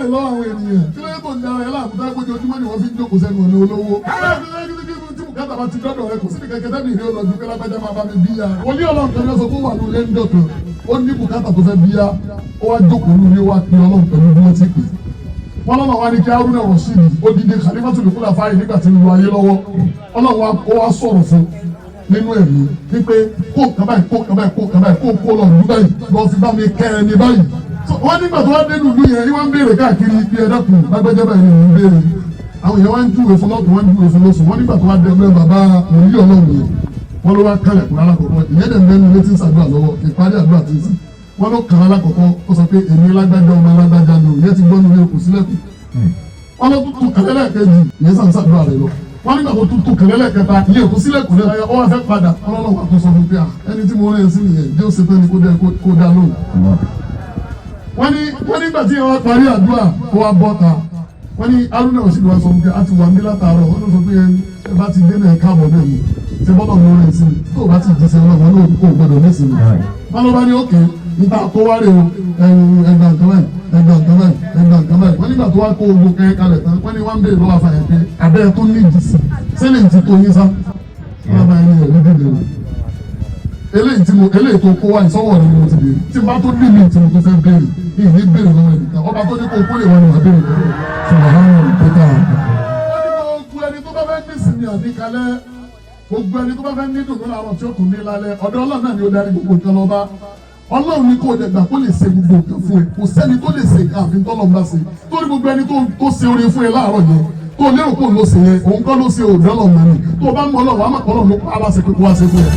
béèrè lọ́wọ́ àwọn ènìyàn kí ló yẹ tó ń dára ẹ láàmú táwọn ojoojúmọ́ ni wọ́n fi ń jókòó sẹ́nu ọ̀nà olówó. tí bùkátà bá ti dọ́dọ̀ rẹ kò sí ní kẹ̀kẹ́ tẹ́bi ìrí ọlọ́dún pé lágbájá máa bá mi bíyà. wòlíì ọlọ́run kan ní ọ̀sán tó wà lórí ẹ̀ńdọ̀ kan ó ní bùkátà tó fẹ́ bíyà ó wá jókòó lórí ó wá pe ọlọ́run pẹ̀lú bí wọ́n ti pè. wọ́n lọ́nà wá ní kí Haruna Rashidi ó dìde Khalifatul Khulafa nígbà tí ń lo ayé lọ́wọ́ ọlọ́run ó wá sọ̀rọ̀ fún nínú ẹ̀mí wípé kó kàn báyìí kó kàn báyìí kó kàn báyìí kó lọ lù báyìí lọ fi bá mi kẹ́ ẹni báyìí. wọ́n nígbà tó wá dénú ìlú yẹn wọ́n ń béèrè káàkiri bí ẹ dákun lágbẹ́jẹ́ báyìí ni wọ́n ń béèrè àwọn èèyàn wá ń júwe fún lọ́tún wọ́n ń júwe fún lọ́sùn wọ́n nígbà tó wá dé ẹgbẹ́ bàbá òní ọlọ́run yẹn wọ́n ló wá kálẹ̀ kún alákọ̀ọ́kọ́ ìyẹn dẹ̀ ń bẹ́nu létí ṣàdúrà lọ́wọ́ ìparí àdúrà tí ń sìn wọ́n ló kàn alákọ̀ọ́kọ́ ó sọ pé èmi lágbájá ọmọ alágbájá ni ìyẹn ti gbọ́nu ilé òkú sílẹ̀kùn wọ́n ló tún kàlẹ́lẹ̀ kejì ìyẹn sàn ṣàdúrà rẹ̀ lọ wọ́n nígbà tó tún kàlẹ́lẹ̀ kẹta ìyẹn òkú sílẹ̀kùn lẹ́yìn ó wá fẹ́ padà ọlọ́run wà tó sọ fún pé ẹni tí mo rẹ̀ sí nìyẹn jẹ́ ó ṣe tán ni kó dá lóhùn. wọ́n nígbà tí wọ́n parí àdúrà kó wá bọ́ta wọ́n ní Haruna Rashidi wá sọ fún pé a ti wà ní látàárọ̀ wọ́n ló sọ pé ẹ bá ti dé náà káàbọ̀ náà ni ṣe bọ́dọ̀ ló rẹ̀ sí tó o bá ti jíṣẹ́ ọlọ́run wọn náà kó o gbọ́dọ̀ ní sí mi. wọ́n ló bá ní òkè níta kó wá rè o ẹgbà nǹkan báyìí wọ́n nígbà tó wá kó ogun kẹ́ kalẹ̀ tán wọ́n ní wọ́n ń béèrè lọ́wọ́ àfàyàn pé abẹ́rẹ́ tó ní ìdìsí sẹ́lẹ̀ ti tó yín sá wọ́n bá yẹn ní ẹ̀rí dìde rẹ̀ eléyìí tó kó wá ìsọ́wọ́ rẹ̀ ni mo ti béèrè tí n bá tó ní mi tí mo tó fẹ́ béèrè ní ìní béèrè lọ́wọ́ ẹ̀dìkà ọba tó ní kó kó lè wọ́n ni wà béèrè lọ́wọ́ ṣùgbọ́n pété àwọn. gbogbo ẹni tó bá fẹ́ ní ìsinmi àdíkalẹ̀ gbogbo ẹni tó bá fẹ́ ní dùnú làárọ̀ tí ó kù ní lálẹ́ ọ̀dọ̀ Ọlọ́run náà ni ó darí gbogbo nǹkan lọ́ba Ọlọ́run ní kó o dẹ̀gbà kó lè ṣe gbogbo nǹkan fún ẹ kò sẹ́ni tó lè ṣe nǹkan àfin tọ́lọ́run bá ṣe torí gbogbo ẹni tó ṣe oore fún ẹ láàárọ̀ yẹn tó lérò pé òun ló ṣe yẹn òun kọ́ ló ṣe òdọ́lọ́run náà ni tó o bá mọ Ọlọ́run wàá mọ̀ Ọlọ́run ló pa á láṣẹ pé kó wá ṣe fún ẹ.